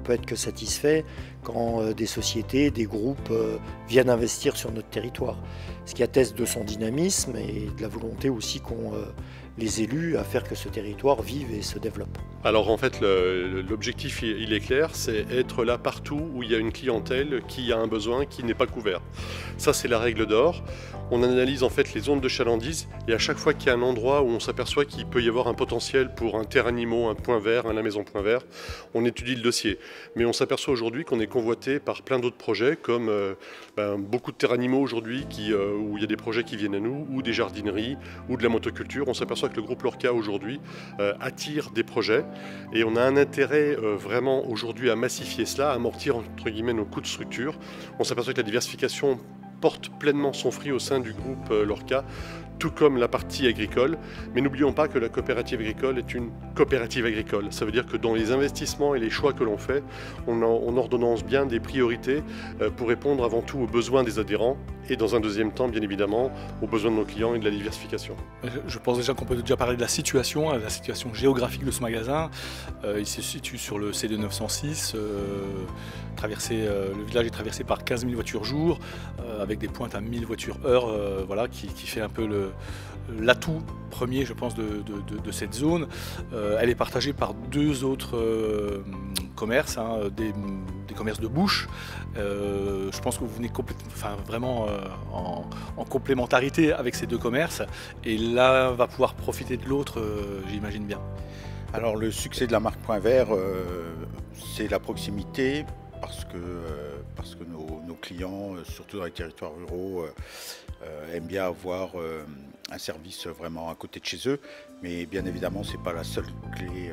peut être que satisfait quand des sociétés, des groupes viennent investir sur notre territoire. Ce qui atteste de son dynamisme et de la volonté aussi qu'ont les élus à faire que ce territoire vive et se développe. Alors en fait, l'objectif il est clair, c'est être là partout où il y a une clientèle qui a un besoin qui n'est pas couvert. Ça c'est la règle d'or. On analyse en fait les zones de chalandise et à chaque fois qu'il y a un endroit où on s'aperçoit qu'il peut y avoir un potentiel pour un terre animaux, un point vert, un la maison point vert, on étudie le dossier. Mais on s'aperçoit aujourd'hui qu'on est convoité par plein d'autres projets comme beaucoup de terres animaux aujourd'hui où il y a des projets qui viennent à nous, ou des jardineries, ou de la motoculture. On s'aperçoit que le groupe Lorca aujourd'hui attire des projets et on a un intérêt vraiment aujourd'hui à massifier cela, à amortir entre guillemets nos coûts de structure. On s'aperçoit que la diversification porte pleinement son fruit au sein du groupe Lorca, tout comme la partie agricole. Mais n'oublions pas que la coopérative agricole est une coopérative agricole. Ça veut dire que dans les investissements et les choix que l'on fait, on ordonnance bien des priorités pour répondre avant tout aux besoins des adhérents et dans un deuxième temps, bien évidemment, aux besoins de nos clients et de la diversification. Je pense déjà qu'on peut déjà parler de la situation géographique de ce magasin. Il se situe sur le CD 906. Le village est traversé par 15 000 voitures jour, avec des pointes à 1000 voitures heure, voilà, qui fait un peu l'atout premier, je pense, de cette zone. Elle est partagée par deux autres commerces, des commerces de bouche. Je pense que vous venez vraiment en complémentarité avec ces deux commerces, et l'un va pouvoir profiter de l'autre, j'imagine bien. Alors le succès de la marque Point Vert, c'est la proximité, parce que nos clients, surtout dans les territoires ruraux, aiment bien avoir un service vraiment à côté de chez eux. Mais bien évidemment, ce n'est pas la seule clé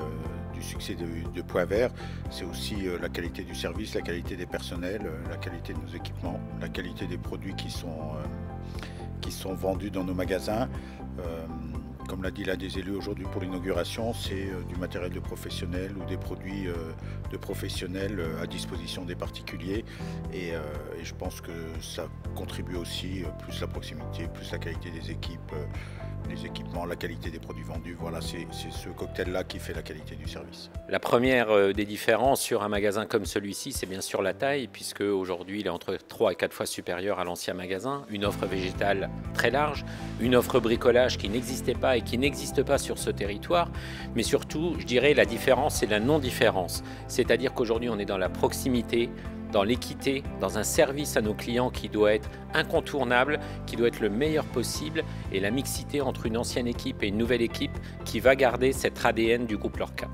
du succès de Point Vert. C'est aussi la qualité du service, la qualité des personnels, la qualité de nos équipements, la qualité des produits qui sont vendus dans nos magasins. Comme l'a dit l'un des élus aujourd'hui pour l'inauguration, c'est du matériel de professionnels ou des produits de professionnels à disposition des particuliers. Et je pense que ça contribue aussi, plus la proximité, plus la qualité des équipes, les équipements, la qualité des produits vendus. Voilà, c'est ce cocktail-là qui fait la qualité du service. La première des différences sur un magasin comme celui-ci, c'est bien sûr la taille, puisque aujourd'hui il est entre 3 et 4 fois supérieur à l'ancien magasin. Une offre végétale très large, une offre bricolage qui n'existait pas et qui n'existe pas sur ce territoire. Mais surtout, je dirais, la différence, c'est la non-différence. C'est-à-dire qu'aujourd'hui on est dans la proximité, dans l'équité, dans un service à nos clients qui doit être incontournable, qui doit être le meilleur possible, et la mixité entre une ancienne équipe et une nouvelle équipe qui va garder cet ADN du groupe Lorca.